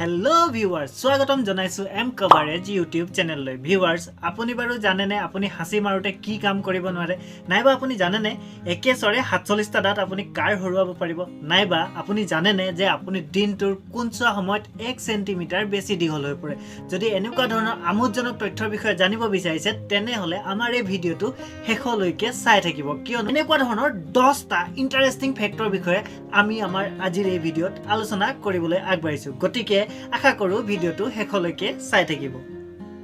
Hello viewers, স্বাগতম জনাইছো M coverage YouTube channel লৈ ভিউয়াৰ্স আপুনি বাৰু জানে নে আপুনি হাসি মাৰোতে কি কাম কৰিব নোৱাৰে নাইবা আপুনি জানে নে একেছৰে 47 টা দাঁত আপুনি কাৰ হৰুৱাব পাৰিব নাইবা আপুনি জানে নে যে আপুনি দিনটোৰ কোনছোৱা সময়ত 1 সেন্টিমিটাৰ বেছি দীঘল হৈ পৰে যদি এনেকুৱা ধৰণৰ আমোদজনক তথ্যৰ বিষয়ে জানিব বিচাৰিছে তেনে হলে আমাৰ এই ভিডিওটো শেষলৈকে চাই থাকিব কিয়নো এনেকুৱা ধৰণৰ 10 টা ইন্টাৰেষ্টিং ফেক্টৰ বিষয়ে আমি আমাৰ আজিৰ এই ভিডিওত আলোচনা কৰিবলৈ আগবাঢ়িছো গতিকে আশা কৰো ভিডিওটো শেষলৈকে চাই থাকিব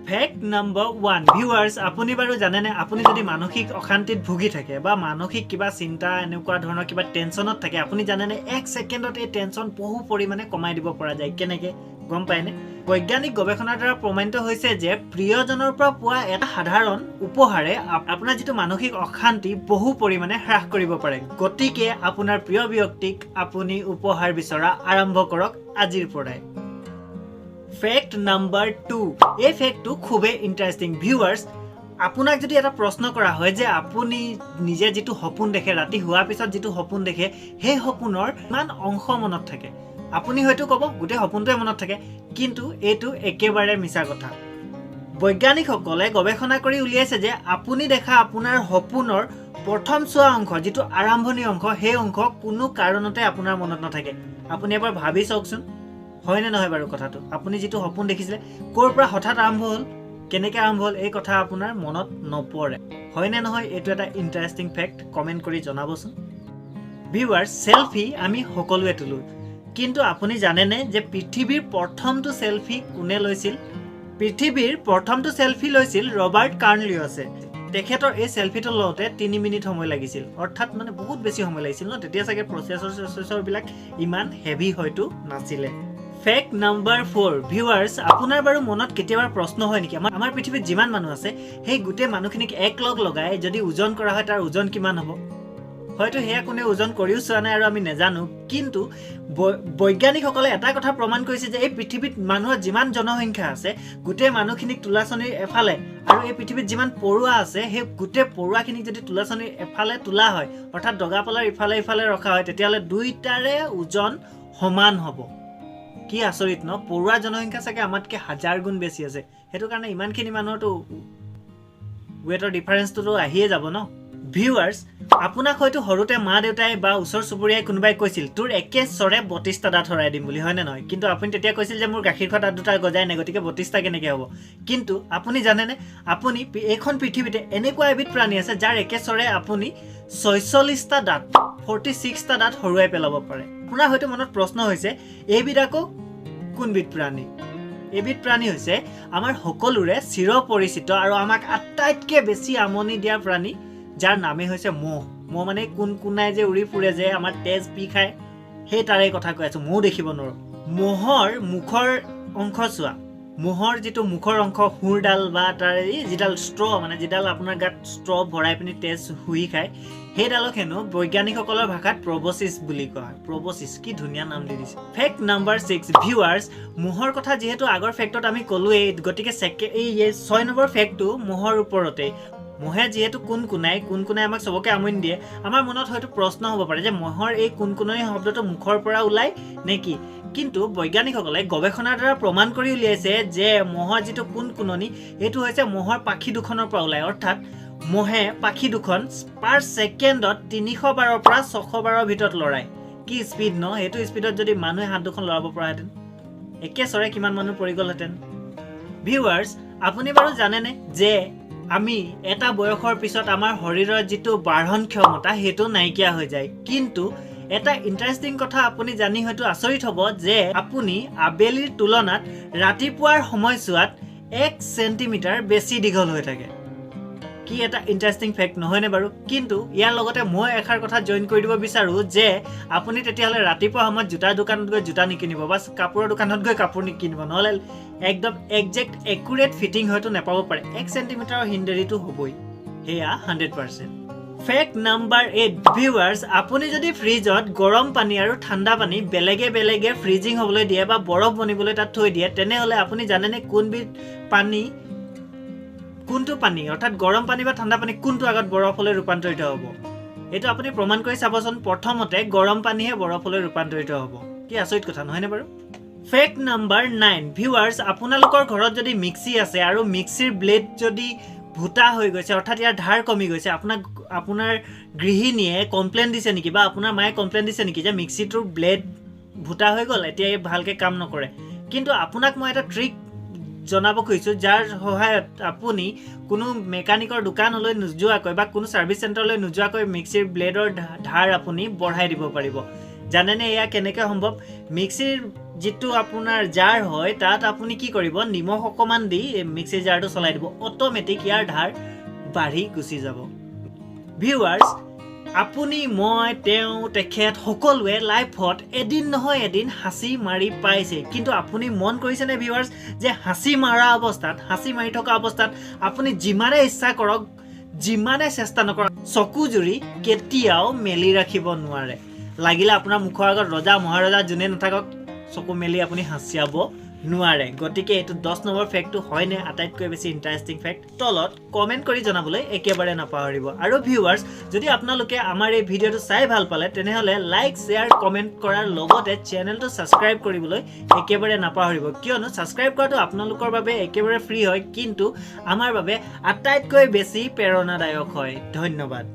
ফেক্ট নাম্বাৰ 1 ভিউয়াৰ্স আপুনি বাৰু জানে নে আপুনি যদি মানসিক অশান্তিত ভুগি থাকে বা মানসিক কিবা চিন্তা এনেকুৱা ধৰণৰ কিবা টেনচনত থাকে আপুনি জানে নে 1 সেকেন্ডত এই টেনচন বহু পৰিমাণে কমাই দিব পৰা যায় কেনেকে গম পায়নে বৈজ্ঞানিক গৱেষণাৰ দ্বাৰা প্ৰমাণিত হৈছে যে প্ৰিয়জনৰ পৰা পোৱা এটা সাধাৰণ উপহাৰে আপোনাৰ যেটো মানসিক অশান্তি বহু পৰিমাণে হ্ৰাস কৰিব পাৰে গতিকে আপোনাৰ প্ৰিয় ব্যক্তিক আপুনি উপহাৰ বিচৰা আৰম্ভ কৰক আজিৰ পৰাই ফেক্ট নাম্বাৰ 2 এই ফেক্টটো খুবে ইন্টাৰেষ্টিং ভিউয়াৰ্স আপোনাক যদি এটা প্ৰশ্ন কৰা হয় যে আপুনি নিজে যেটো সপোন দেখে ৰাতি হোৱা পিছত যেটো সপোন দেখে সেই সপোনৰ মান অংশ মনত থাকে আপুনি হয়তো কব গুটে সপোনটোৱে মনত থাকে কিন্তু এটো একেবাৰে মিছা কথা বৈজ্ঞানিকসকলে গৱেষণা কৰি উলিয়াইছে যে আপুনি দেখা আপোনাৰ সপোনৰ প্ৰথম সোৱা অংশ যেটো আৰম্ভণি অংশ সেই অংশ কোনো কাৰণতে আপোনাৰ মনত নাথাকে আপুনি এবাৰ ভাবি চাওকচোন হয় নে নহয় বাৰু কথাটো আপুনি যেটো সপোন দেখিছিলে কোৰ পৰা হঠাৎ আৰম্ভ হল কেনেকৈ আৰম্ভ হল এই কথা আপোনাৰ মনত নপৰে হয় নে নহয় এটো এটা ইন্টাৰেষ্টিং ফেক্ট কমেন্ট কৰি জনাবচোন ভিউয়াৰ্স সেলফি আমি সকলোৱে তুলো কিন্তু আপুনি জানে নে যে পৃথিৱীৰ প্ৰথমটো সেলফি কোনে লৈছিল পৃথিৱীৰ প্ৰথমটো সেলফি লৈছিল ৰবাৰ্ট কাৰ্নলিয়ছে তেখেতৰ এই সেলফিটো লওঁতে 3 মিনিট সময় লাগিছিল অৰ্থাৎ মানে বহুত বেছি সময় লাগিছিল ন তেতিয়া সাগে প্ৰচেছৰ বিলাক ইমান হেভি হয়তো নাছিলে ফেক্ট নাম্বাৰ 4 ভিউয়াৰ্স আপোনাৰ বাৰু মনত কেতিয়াবা প্ৰশ্ন হয় নেকি আমাৰ পৃথিৱীত যিমান মানুহ আছে সেই গুটে মানুহখিনিক এক লগ লগাই যদি ওজন কৰা হয় তাৰ ওজন কিমান হ'ব হয়তো হেয়া কোনে ওজন কৰিও চোৱা নাই আৰু আমি নেজানো কিন্তু বৈজ্ঞানিকসকলে এটা কথা প্ৰমাণ কৰিছে যে এই পৃথিৱীত মানুহৰ যিমান জনসংখ্যা আছে গুটে মানুহখিনিক তুলাচনীৰ এফালে আৰু এই পৃথিৱীত যিমান পৰুৱা আছে সেই গুটে পৰুৱাখিনিক যদি তুলাচনীৰ এফালে তোলা হয় অৰ্থাৎ ডগাপালাৰ ইফালে ৰখা হয় তেতিয়ালে দুইটাৰে ওজন সমান হ'ব কি আচৰিত ন পৰুৱা জনসংখ্যা সাকে আমাতকে 1000 গুণ বেছি আছে হেতু কাৰণে ইমানখিনি মানুহটো ওয়েটৰ ডিফাৰেন্সটো আহিয়ে যাব ন ভিউয়াৰ্স আপোনাক হয়তো হৰুতে মা দেউতাই বা উছৰ সুপুৰিয়াই কোনবাই কৈছিল তোৰ একেছৰে 32 টা দাঁত হৰাই দিম বুলি হয় না নহয় কিন্তু আপুনি তেতিয়া কৈছিল যে মোৰ গাখীৰ খোৱা দাঁত দুটা গজাই নাই গতিকে 32 টা কেনেকৈ হ'ব কিন্তু আপুনি জানে নে আপুনি এখন পৃথিৱীতে এনেকুৱা এবিধ প্ৰাণী আছে যাৰ একেছৰে আপুনি 46 টা দাঁত 46 টা দাঁত হৰুৱাই পেলাব পাৰে আপোনাৰ হয়তো মনত প্ৰশ্ন হৈছে এইবিধকো কোনবিধ প্ৰাণী এবিধ প্ৰাণী হৈছে আমাৰ সকলোৰে চিৰ পৰিচিত আৰু আমাক আটাইতকৈ বেছি আমনি দিয়া প্ৰাণী যাৰ নামে হৈছে মহ মানে কোনাই যে উৰি ফুৰে যে আমাৰ তেজ পি খায় সেই তাৰে কথা কৈ আছো মহ দেখিব নোৱাৰো মহৰ মুখৰ অংশ চোৱা মহৰ যেটো মুখৰ অংশ হুৰডাল বা তাৰ যিডাল ষ্ট্ৰ মানে যিডাল আপোনাৰ গাত ষ্ট্ৰ ভৰাই পিনি তেজ হুই খায় হেডালক হেনো বৈজ্ঞানিকসকলৰ ভাষাত প্ৰবসিস বুলি কয় প্ৰবসিস কি ধুনীয়া নাম দি দিছে ফেক্ট নাম্বাৰ 6 ভিউয়াৰ্স মহৰ কথা যেহেতু আগৰ ফেক্টত আমি কলোৱে গতিকে এই 6 নম্বৰ ফেক্টটো মহৰ ওপৰতে মহে যেহেতু কোনকুনাই আমাক সবকে আমনি দিয়ে আমাৰ মনত হয়তো প্ৰশ্ন হ'ব পাৰে যে মহৰ এই কোনকুননি শব্দটো মুখৰ পৰা ওলাই নেকি কিন্তু বৈজ্ঞানিকসকলে গৱেষণাৰ দ্বাৰা প্ৰমাণ কৰি উলিয়াইছে যে মহৰ যেটো কোনকুননি এটো হৈছে মহৰ পাখি দুখনৰ পৰা ওলাই অৰ্থাৎ মহে পাখি দুখন পাৰ সেকেন্ডত 300 বাৰৰ পৰা 600 বাৰৰ ভিতৰত লৰাই কি স্পিড ন এটো স্পিডত যদি মানুহে হাত দুখন লৰাব পৰা হেতেন একেছৰে কিমান মানুহ পৰি গল হেতেন ভিউয়াৰ্স আপুনি বাৰু জানে নে যে আমি এটা বয়সৰ পিছত আমাৰ শৰীৰৰ যেটো বাঢ়ন ক্ষমতা হেতু নাইকিয়া হৈ যায় কিন্তু এটা ইন্টাৰেষ্টিং কথা আপুনি জানি হয়তো আচৰিত হ'ব যে আপুনি আবেলিৰ তুলনাত ৰাতিপুৱাৰ সময়ছোৱাত 1 সেন্টিমিটাৰ বেছি দীঘল হৈ থাকে কি এটা ইন্টাৰেষ্টিং ফেক্ট নহয় নে বাৰু কিন্তু ইয়াৰ লগতে মই এখাৰ কথা জয়েন কৰি দিব বিচাৰো যে আপুনি তেতিয়াহলে ৰাতিপুৱা সময়ত জোতা দোকানত গৈ জোতা নিকিনিব বা কাপোৰৰ দোকানত গৈ কাপোৰ নিকিনিব নহলে একদম এক্সাক্ট একুৰেট ফিটিং হয়তো নেপাব পাৰে 1 সেন্টিমিটাৰৰ হিন্দেৰিটো হ'বই হেয়া 100% ফেক্ট নাম্বাৰ 8 ভিউয়াৰ্স আপুনি যদি ফ্ৰিজত গৰম পানী আৰু ঠাণ্ডা পানী বেলেগে ফ্ৰিজিং হ'বলৈ দিয়ে বা বৰফ বনিবলৈ তাত থৈ দিয়ে তেনেহলে আপুনি জানে নে কোনটো পানী অৰ্থাৎ গৰম পানী বা ঠাণ্ডা পানী কোনটো আগত বৰফলৈ ৰূপান্তৰিত হ'ব এটো আপুনি প্ৰমাণ কৰি চাবচোন প্ৰথমতে গৰম পানীহে বৰফলৈ ৰূপান্তৰিত হ'ব কি আচৰিত কথা নহয় নে বাৰু ফেক্ট নাম্বাৰ 9 ভিউৱাৰ্ছ আপোনালোকৰ ঘৰত যদি মিক্সি আছে আৰু মিক্সিৰ ব্লেড যদি ভুটা হৈ গৈছে অৰ্থাৎ ইয়াৰ ধাৰ কমি গৈছে আপোনাৰ গৃহিণীয়ে কমপ্লেইন দিছে নেকি বা আপোনাৰ মায়ে কমপ্লেইন দিছে নেকি যে মিক্সিটোৰ ব্লেড ভুটা হৈ গ'ল এতিয়া এই ভালকে কাম নকৰে কিন্তু আপোনাক মই এটা ট্ৰিক জনাব খুজিছো যাৰ সহায়ত আপুনি কোনো মেকানিকৰ দোকানলৈ নোযোৱাকৈ বা কোনো সাৰ্ভিস চেণ্টাৰলৈ নোযোৱাকৈ মিক্সিৰ ব্লেডৰ ধাৰ আপুনি বঢ়াই দিব পাৰিব জানেনে এয়া কেনেকৈ সম্ভৱ মিক্সিৰ যেটো আপোনাৰ জাৰ হয় তাত আপুনি কি কৰিব নিমখ অকমান দি মিক্সিৰ জাৰটো চলাই দিব অটোমেটিক ইয়াৰ ধাৰ বাঢ়ি গুচি যাব ভিউৱাৰ্ছ আপুনি মই তেখেত সকলোৱে লাইফত এদিন নহয় এদিন হাসি মাৰি পাইছে কিন্তু আপুনি মন কৰিছেনে ভিউৱাৰ্ছ যে হাসি মাৰা অৱস্থাত হাসি মাৰি থকা অৱস্থাত আপুনি যিমানে ইচ্ছা কৰক যিমানে চেষ্টা নকৰক চকু জুৰি কেতিয়াও মেলি ৰাখিব নোৱাৰে লাগিলে আপোনাৰ মুখৰ আগত ৰজা মহাৰজা জুনে নাথাকক চকু মেলি আপুনি হাসিয়াব নোৱাৰে গতিকে এটো 10 নম্বৰ ফেক্টটো হয়নে আটাইতকৈ বেছি ইন্টাৰেষ্টিং ফেক্ট তলত কমেন্ট কৰি জনাবলৈ একেবাৰে নাপাহৰিব আৰু ভিউৱাৰ্ছ যদি আপোনালোকে আমাৰ এই ভিডিওটো চাই ভাল পালে তেনেহলে লাইক শেয়াৰ কমেন্ট কৰাৰ লগতে চেনেলটো সাবস্ক্ৰাইব কৰিবলৈ একেবাৰে নাপাহৰিব কিয়নো সাবস্ক্ৰাইব কৰাটো আপোনালোকৰ বাবে একেবাৰে ফ্ৰী হয় কিন্তু আমাৰ বাবে আটাইতকৈ বেছি প্ৰেৰণাদায়ক হয় ধন্যবাদ